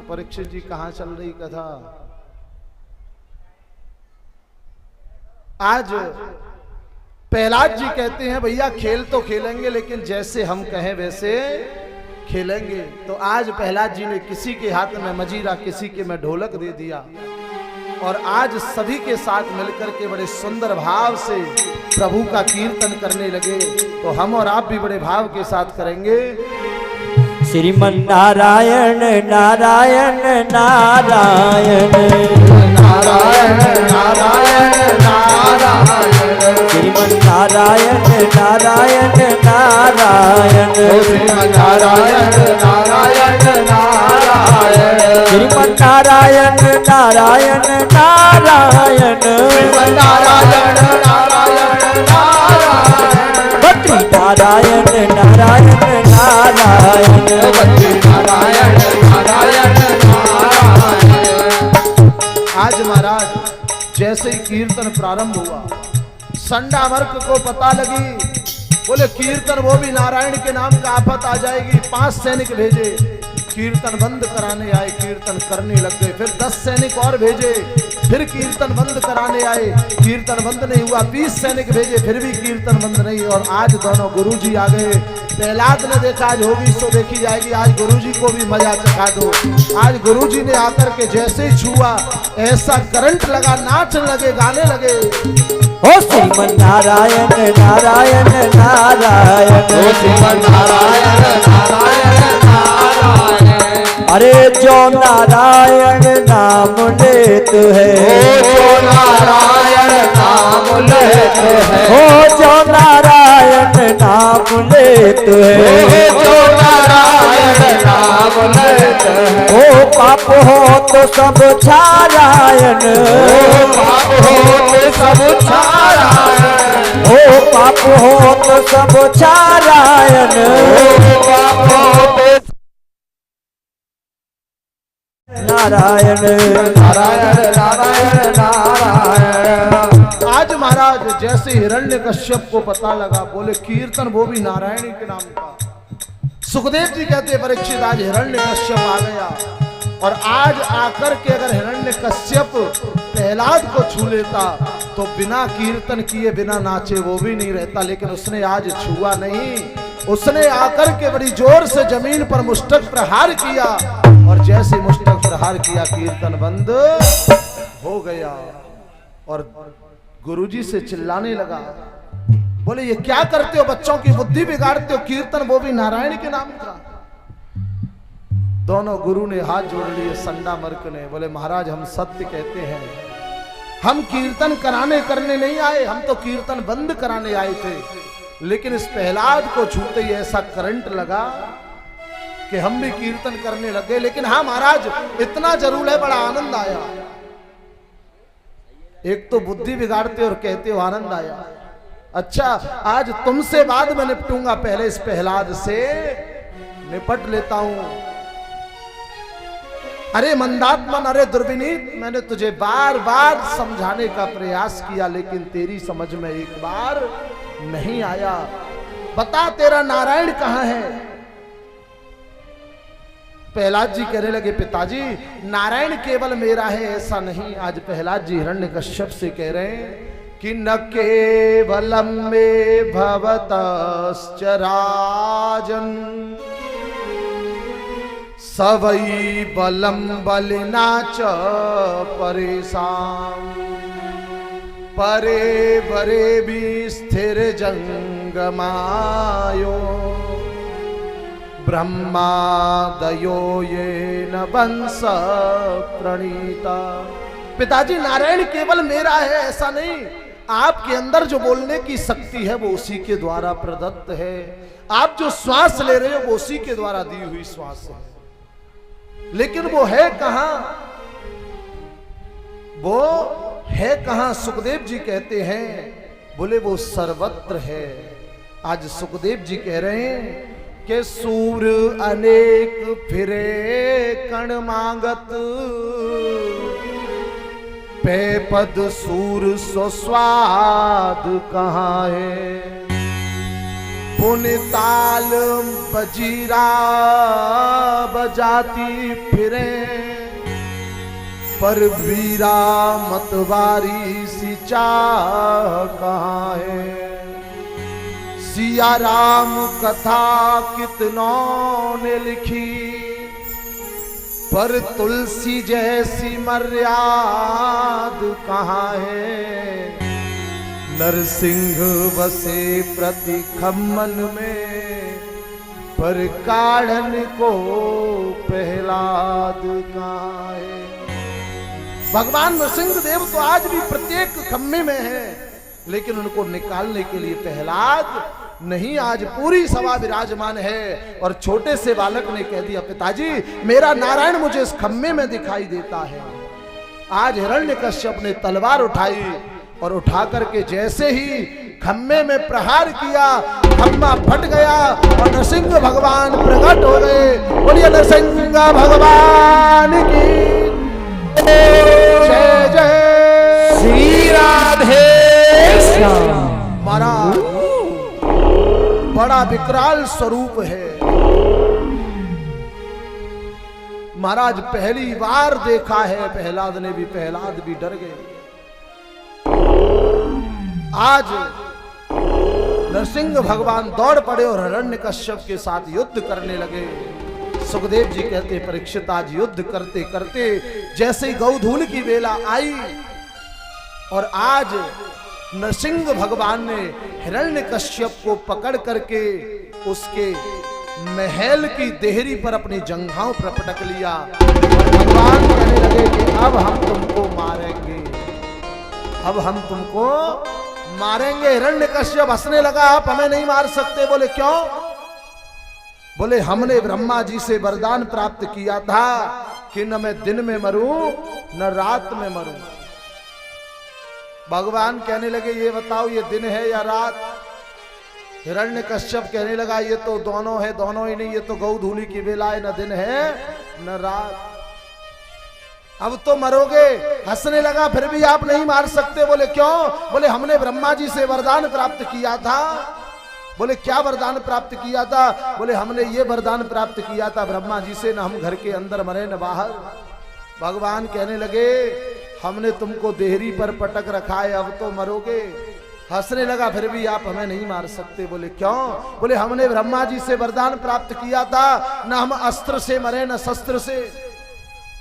परीक्षित जी कहाँ चल रही कथा? आज प्रहलाद जी कहते हैं भैया खेल तो खेलेंगे लेकिन जैसे हम कहें वैसे खेलेंगे। तो आज प्रहलाद जी ने किसी के हाथ में मजीरा, किसी के में ढोलक दे दिया और आज सभी के साथ मिलकर के बड़े सुंदर भाव से प्रभु का कीर्तन करने लगे। तो हम और आप भी बड़े भाव के साथ करेंगे। श्रीमन नारायण नारायण नारायण नारायण नारायण नारायण श्रीमन नारायण नारायण नारायण श्रीमन नारायण नारायण नारायण श्रीमन नारायण नारायण नारायण श्रीमन नारायण नारायण नारायण बद्री नारायण नारायण नारायण बद्री नारायण नारायण नारायण। आज महाराज जैसे ही कीर्तन प्रारंभ हुआ, संडा मर्क को पता लगी, बोले कीर्तन वो भी नारायण के नाम का आफत आ जाएगी। 5 सैनिक भेजे, कीर्तन बंद कराने आए, कीर्तन करने लग गए। फिर 10 सैनिक और भेजे, फिर कीर्तन बंद कराने आए, कीर्तन बंद नहीं हुआ। 20 सैनिक भेजे, फिर भी कीर्तन बंद नहीं। और आज दोनों गुरुजी आ गए। प्रहलाद ने देखा आज होगी सो देखी जाएगी, आज गुरुजी को भी मजा चखा दो। आज गुरुजी ने आकर के जैसे ही छुआ, ऐसा करंट लगा, नाचने लगे, गाने लगे। ओ श्रीमन नारायण नारायण नारायण ओ श्रीमन नारायण नारायण नारायण। अरे जो नारायण नाम लेत है, जो नारायण नाम लेत है, ओ जो नारायण नाम लेत है, जो नारायण नाम लेत है, ओ पाप हो तो सब छारायण, पाप हो तो सब छारायण, ओ पाप हो तो सब छारायण, पाप हो तो नारायण नारायण नारायण नारायण। आज महाराज जैसे हिरण्यकश्यप को पता लगा, बोले कीर्तन वो भी नारायण के नाम का। सुखदेव जी कहते परीक्षित आज हिरण्यकश्यप आ गया और आज आकर के अगर हिरण्यकश्यप प्रहलाद को छू लेता तो बिना कीर्तन किए बिना नाचे वो भी नहीं रहता। लेकिन उसने आज छुआ नहीं, उसने आकर के बड़ी जोर से जमीन पर मुष्टक प्रहार किया और जैसे मुष्टक प्रहार किया कीर्तन बंद हो गया। और गुरुजी से चिल्लाने लगा, बोले ये क्या करते हो, बच्चों की बुद्धि बिगाड़ते हो, कीर्तन वो भी नारायण के नाम का। दोनों गुरु ने हाथ जोड़ लिए, संडा मर्क ने। बोले महाराज हम सत्य कहते हैं, हम कीर्तन कराने करने नहीं आए, हम तो कीर्तन बंद कराने आए थे। लेकिन इस प्रहलाद को छूते ही ऐसा करंट लगा कि हम भी कीर्तन करने लग गए। लेकिन हाँ महाराज इतना जरूर है, बड़ा आनंद आया। एक तो बुद्धि बिगाड़ते और कहते हो आनंद आया। अच्छा आज तुमसे बाद में निपटूंगा, पहले इस प्रहलाद से निपट लेता हूं। अरे मंदात्मन, अरे दुर्विनीत, मैंने तुझे बार बार समझाने का प्रयास किया लेकिन तेरी समझ में एक बार नहीं आया। बता तेरा नारायण कहां है? प्रहलाद जी कहने लगे पिताजी नारायण केवल मेरा है ऐसा नहीं। आज प्रहलाद जी हिरण्यकश्यप से कह रहे हैं कि न केवलम मे भवतश्च राजन सवई बलम बलिना च परेशान परे बरे भी स्थिर जंगमायो ब्रह्मादयो ये न वंश प्रणीता। पिताजी नारायण केवल मेरा है ऐसा नहीं, आपके अंदर जो बोलने की शक्ति है वो उसी के द्वारा प्रदत्त है। आप जो श्वास ले रहे हो वो उसी के द्वारा दी हुई श्वास है। लेकिन वो है कहां, वो है कहां? सुखदेव जी कहते हैं, बोले वो सर्वत्र है। आज सुखदेव जी कह रहे हैं कि सूर अनेक फिरे कण मांगत पे पद सूर सो स्वाद कहाँ है। पुण्य ताल बजीरा बजाती फिरे, पर वीरा मतवारी सी चाह कहाँ है। सिया राम कथा कितनों ने लिखी, पर तुलसी जैसी मर्याद कहाँ है। नरसिंह बसे प्रति खम्मन में, पर काढ़न को प्रहलाद कहाँ है। भगवान नरसिंह देव तो आज भी प्रत्येक खम्मे में है, लेकिन उनको निकालने के लिए प्रहलाद नहीं। आज पूरी सभा विराजमान है और छोटे से बालक ने कह दिया, पिताजी मेरा नारायण मुझे इस खम्मे में दिखाई देता है। आज हिरण्यकश्यप ने तलवार उठाई और उठा करके जैसे ही खम्मे में प्रहार किया, खम्मा फट गया और नरसिंह भगवान प्रकट हो गए। बोलिए नरसिंह भगवान की जय जय श्री राधे श्याम। महाराज बड़ा विकराल स्वरूप है। महाराज पहली बार देखा है, प्रहलाद भी डर गए। आज नरसिंह भगवान दौड़ पड़े और हिरण्यकश्यप के साथ युद्ध करने लगे। सुखदेव जी कहते, परीक्षित आज युद्ध करते करते जैसे गौधूल की वेला आई और आज नरसिंह भगवान ने हिरण्यकश्यप को पकड़ करके उसके महल की देहरी पर अपनी जंघाओं पर पटक लिया। भगवान कहने लगे कि अब हम तुमको मारेंगे, अब हम तुमको मारेंगे। हिरण्यकश्यप हंसने लगा, आप हमें नहीं मार सकते। बोले क्यों? बोले हमने ब्रह्मा जी से वरदान प्राप्त किया था कि न मैं दिन में मरूं न रात में मरूं। भगवान कहने लगे ये बताओ ये दिन है या रात? हिरण्यकश्यप कहने लगा ये तो दोनों है, दोनों ही नहीं, ये तो गौधूली की वेला है, न दिन है न रात। अब तो मरोगे। हंसने लगा, फिर भी आप नहीं मार सकते। बोले क्यों? बोले हमने ब्रह्मा जी से वरदान प्राप्त किया था। बोले क्या वरदान प्राप्त किया था? बोले हमने ये वरदान प्राप्त किया था ब्रह्मा जी से, न हम घर के अंदर मरे न बाहर। भगवान कहने लगे हमने तुमको देहरी पर पटक रखा है, अब तो मरोगे। हंसने लगा, फिर भी आप हमें नहीं मार सकते। बोले क्यों? बोले हमने ब्रह्मा जी से वरदान प्राप्त किया था, न हम अस्त्र से मरे न शस्त्र से।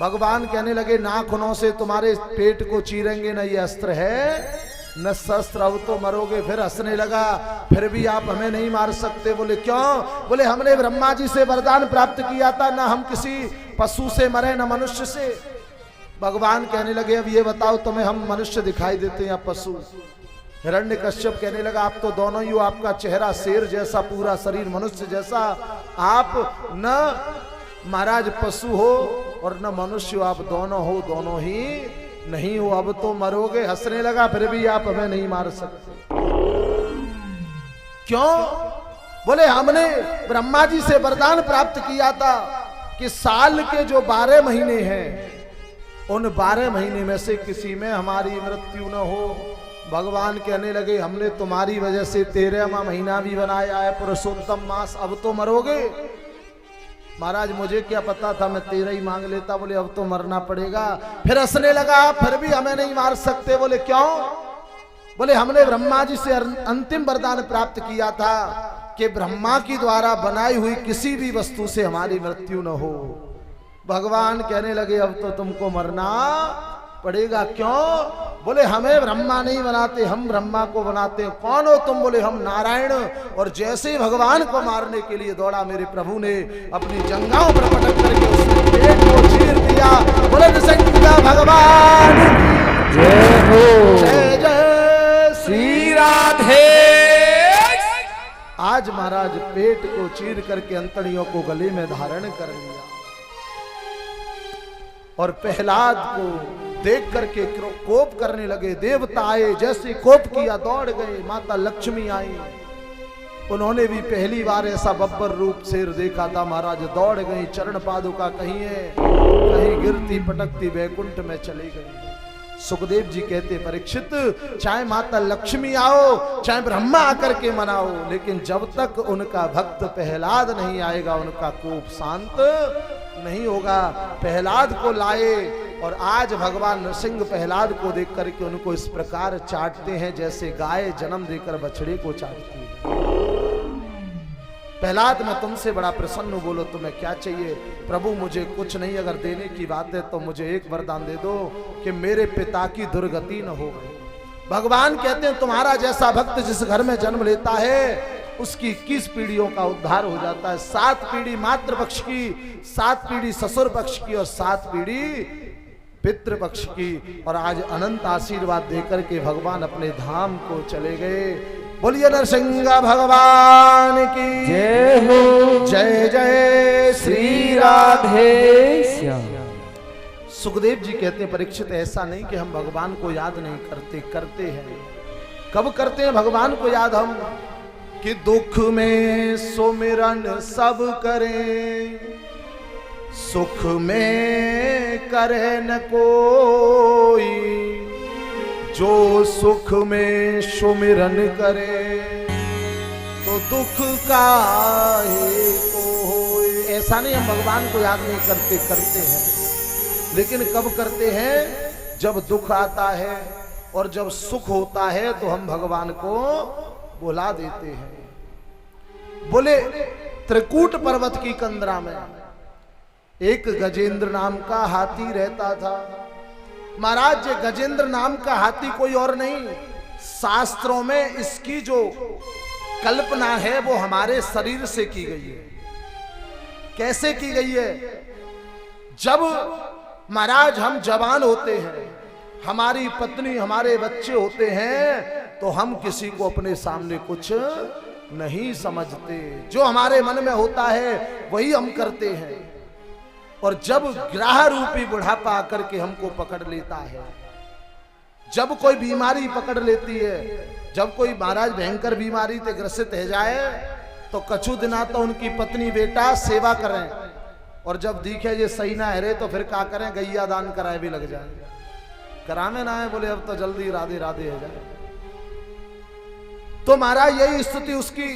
भगवान कहने लगे नाखूनों से तुम्हारे पेट को चीरेंगे, न ये अस्त्र है न शस्त्र, अब तो मरोगे। फिर हंसने लगा, फिर भी आप हमें नहीं मार सकते। बोले क्यों? बोले हमने ब्रह्मा जी से वरदान प्राप्त किया था, न हम किसी पशु से मरे न मनुष्य से। भगवान कहने लगे अब ये बताओ तुम्हें हम मनुष्य दिखाई देते हैं या पशु? हिरण्यकश्यप कहने लगा आप तो दोनों ही हो, आपका चेहरा शेर जैसा, पूरा शरीर मनुष्य जैसा। आप न महाराज पशु हो और न मनुष्य हो, आप दोनों हो, दोनों ही नहीं हो, अब तो मरोगे। हंसने लगा, फिर भी आप हमें नहीं मार सकते। क्यों? बोले हमने ब्रह्मा जी से वरदान प्राप्त किया था कि साल के जो 12 महीने हैं उन 12 महीने में से किसी में हमारी मृत्यु न हो। भगवान कहने लगे हमने तुम्हारी वजह से 13वां महीना भी बनाया है, पुरुषोत्तम मास, अब तो मरोगे। महाराज मुझे क्या पता था, मैं 13 ही मांग लेता। बोले अब तो मरना पड़ेगा। फिर हंसने लगा, फिर भी हमें नहीं मार सकते। बोले क्यों? बोले हमने ब्रह्मा जी से अंतिम वरदान प्राप्त किया था कि ब्रह्मा की द्वारा बनाई हुई किसी भी वस्तु से हमारी मृत्यु न हो। भगवान कहने लगे अब तो तुमको मरना पड़ेगा। क्यों? बोले हमें ब्रह्मा नहीं बनाते, हम ब्रह्मा को बनाते हैं। कौन हो तुम? बोले हम नारायण। और जैसे ही भगवान को मारने के लिए दौड़ा, मेरे प्रभु ने अपनी जंघाओं पर पटक करके उसके पेट को चीर दिया। बोले नरसिंह भगवान जय हो, जय जय श्री राधे। आज महाराज पेट को चीर करके अंतड़ियों को गले में धारण कर लिया और प्रहलाद को देख करके कोप करने लगे। देवता आए, जैसे कोप किया दौड़ गए। माता लक्ष्मी आई, उन्होंने भी पहली बार ऐसा बब्बर रूप शेर देखा था। महाराज दौड़ गई, चरण पादुका कहीं है, कहीं गिरती पटकती वैकुंठ में चली गई। सुखदेव जी कहते परीक्षित, चाहे माता लक्ष्मी आओ, चाहे ब्रह्मा आकर के मनाओ, लेकिन जब तक उनका भक्त प्रहलाद नहीं आएगा उनका कोप शांत नहीं होगा। प्रहलाद को लाए और आज भगवान नृसिंह प्रहलाद को देख करके उनको इस प्रकार चाटते हैं जैसे गाय जन्म देकर बछड़े को चाटती है। प्रहलाद, मैं तुमसे बड़ा प्रसन्न हूं, बोलो तुम्हें क्या चाहिए? प्रभु मुझे कुछ नहीं, अगर देने की बात है तो मुझे एक वरदान दे दो कि मेरे पिता की दुर्गति न हो। भगवान कहते हैं तुम्हारा जैसा भक्त जिस घर में जन्म लेता है उसकी 21 पीढ़ियों का उद्धार हो जाता है। 7 पीढ़ी मातृ पक्ष की, 7 पीढ़ी ससुर पक्ष की और 7 पीढ़ी पितृ पक्ष की। और आज अनंत आशीर्वाद देकर के भगवान अपने धाम को चले गए। बोलिए नरसिंह भगवान की जय हो। जय जय श्री राधे श्याम। सुखदेव जी कहते हैं परीक्षित, ऐसा नहीं कि हम भगवान को याद नहीं करते, करते हैं। कब करते हैं भगवान को याद हम? कि दुख में सुमिरन सब करें, सुख में करे न कोई, जो सुख में सुमिरन करे तो दुख काहे को होए। ऐसा नहीं हम भगवान को याद नहीं करते, करते हैं, लेकिन कब करते हैं? जब दुख आता है और जब सुख होता है तो हम भगवान को बुला देते हैं। बोले त्रिकूट पर्वत की कंदरा में एक गजेंद्र नाम का हाथी रहता था। महाराज, गजेंद्र नाम का हाथी कोई और नहीं, शास्त्रों में इसकी जो कल्पना है वो हमारे शरीर से की गई है। कैसे की गई है? जब महाराज हम जवान होते हैं, हमारी पत्नी हमारे बच्चे होते हैं, तो हम किसी को अपने सामने कुछ नहीं समझते, जो हमारे मन में होता है वही हम करते हैं। और जब ग्राह रूपी बुढ़ापा आकर के हमको पकड़ लेता है, जब कोई बीमारी पकड़ लेती है, जब कोई महाराज भयंकर बीमारी से ग्रसित हो जाए तो कछु दिना तो उनकी पत्नी बेटा सेवा करें, और जब दिखे ये सही ना है तो फिर क्या करें? गैया दान कराए भी लग जाए। करामे ना है, बोले अब तो जल्दी राधे राधे हो जाए। तो महाराज यही स्थिति उसकी,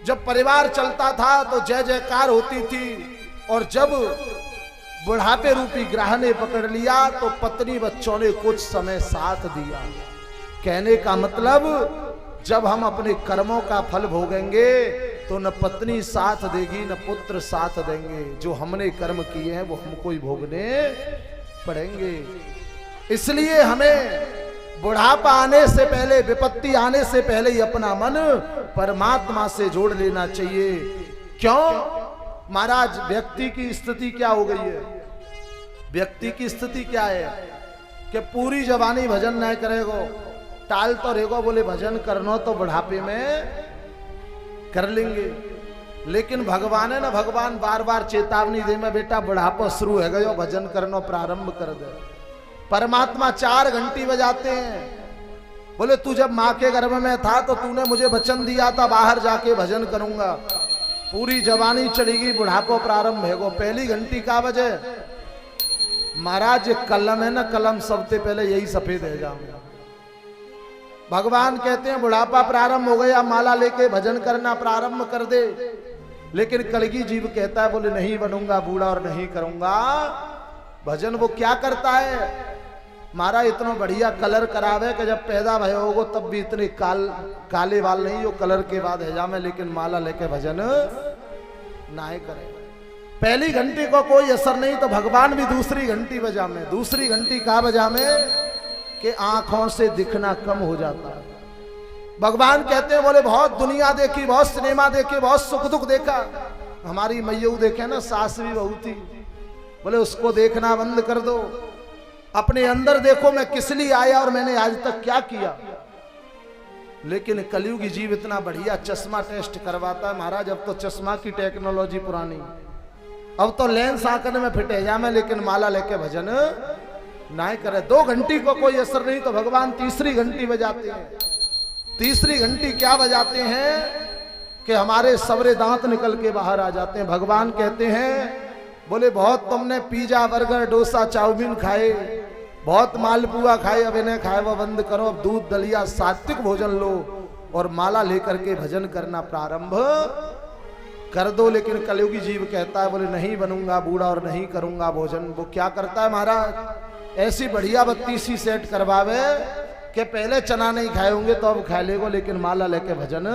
जब परिवार चलता था तो जय जयकार होती थी, और जब बुढ़ापे रूपी ग्रह ने पकड़ लिया तो पत्नी बच्चों ने कुछ समय साथ दिया। कहने का मतलब, जब हम अपने कर्मों का फल भोगेंगे तो न पत्नी साथ देगी न पुत्र साथ देंगे। जो हमने कर्म किए हैं वो हमको ही भोगने पड़ेंगे। इसलिए हमें बुढ़ापा आने से पहले, विपत्ति आने से पहले ही अपना मन परमात्मा से जोड़ लेना चाहिए। क्यों महाराज? व्यक्ति की स्थिति क्या हो गई है? व्यक्ति की स्थिति क्या है कि पूरी जवानी भजन नहीं करेगो, टाल तो रहेगो, बोले भजन करना तो बुढ़ापे में कर लेंगे। लेकिन भगवान है ना, भगवान बार बार चेतावनी दे में, बेटा बुढ़ापा शुरू है गयो, भजन करना प्रारंभ कर दे। परमात्मा 4 घंटी बजाते हैं। बोले तू जब माँ के गर्भ में था तो तूने मुझे वचन दिया था बाहर जाके भजन करूंगा। पूरी जवानी चढ़ेगी, बुढ़ापा प्रारंभ है गो, पहली घंटी का बजे? महाराज कलम है ना, कलम सबसे पहले यही सफेद है जाऊंगा। भगवान कहते हैं बुढ़ापा प्रारंभ हो गया, माला लेके भजन करना प्रारंभ कर दे। लेकिन कलगी जीव कहता है, बोले नहीं बनूंगा बूढ़ा और नहीं करूंगा भजन। वो क्या करता है महाराज? इतना बढ़िया कलर करावे कि जब पैदा भय होगो तब भी इतने काले वाल नहीं हो, कलर के बाद है जामे, लेकिन माला लेके भजन ना करे। पहली घंटी को कोई असर नहीं तो भगवान भी दूसरी घंटी बजा में, दूसरी घंटी का बजा में कि आंखों से दिखना कम हो जाता है। भगवान कहते हैं, बोले बहुत दुनिया देखी, बहुत सिनेमा देखे, बहुत सुख दुख देखा। हमारी मैयू देखे ना, सास भी बहू थी, बोले उसको देखना बंद कर दो, अपने अंदर देखो मैं किस लिए आया और मैंने आज तक क्या किया। लेकिन कलयुगी जीव इतना बढ़िया चश्मा टेस्ट करवाता है महाराज। अब तो चश्मा की टेक्नोलॉजी पुरानी, अब तो लेंस आंकने में फिटे जा में, लेकिन माला लेके भजन ना करे। 2 घंटी को कोई असर नहीं तो भगवान तीसरी घंटी बजाते हैं। तीसरी घंटी क्या बजाते हैं कि हमारे सवरे दांत निकल के बाहर आ जाते हैं। भगवान कहते हैं, बोले बहुत तुमने पिज्जा बर्गर डोसा चाउमीन खाए, बहुत मालपुआ खाए, अब इन्हें खाए वो बंद करो, अब दूध दलिया सात्विक भोजन लो और माला लेकर के भजन करना प्रारंभ कर दो। लेकिन कलयुगी जीव कहता है बोले नहीं बनूंगा बूढ़ा और नहीं करूंगा भोजन। वो क्या करता है महाराज, ऐसी बढ़िया बत्ती सी सेट करवावे कि पहले चना नहीं खाए होंगे तो अब खा लेगो, लेकिन माला लेके भजन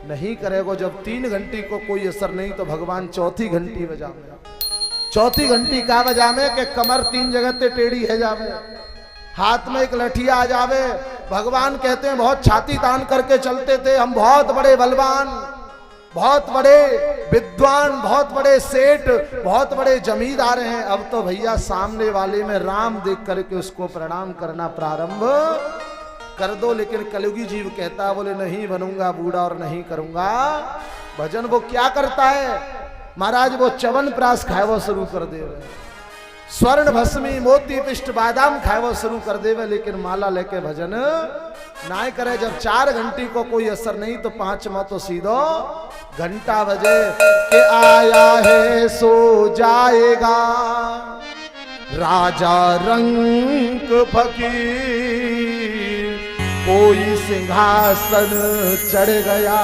नहीं करेगो। जब 3 घंटी को कोई असर नहीं तो भगवान चौथी घंटी बजावे। चौथी घंटी का बजावे के कमर 3 जगह ते टेढ़ी है जावे, हाथ में एक लठिया आ जावे। भगवान कहते हैं बहुत छाती तान करके चलते थे हम, बहुत बड़े बलवान, बहुत बड़े विद्वान, बहुत बड़े सेठ, बहुत बड़े जमींदार हैं। अब तो भैया सामने वाले में राम देख करके उसको प्रणाम करना प्रारंभ कर दो। लेकिन कलयुगी जीव कहता बोले नहीं बनूंगा बूढ़ा और नहीं करूंगा भजन। वो क्या करता है महाराज, वो चवन प्राश खाए वो शुरू कर देवे, स्वर्ण भस्मी मोती पिष्ट बादाम खाए वो शुरू कर देवे, लेकिन माला लेके भजन ना करे। जब 4 घंटी को कोई असर नहीं तो 5वां तो सीधो घंटा बजे के आया है सो जाएगा राजा रंग फकीर, कोई सिंहासन चढ़ गया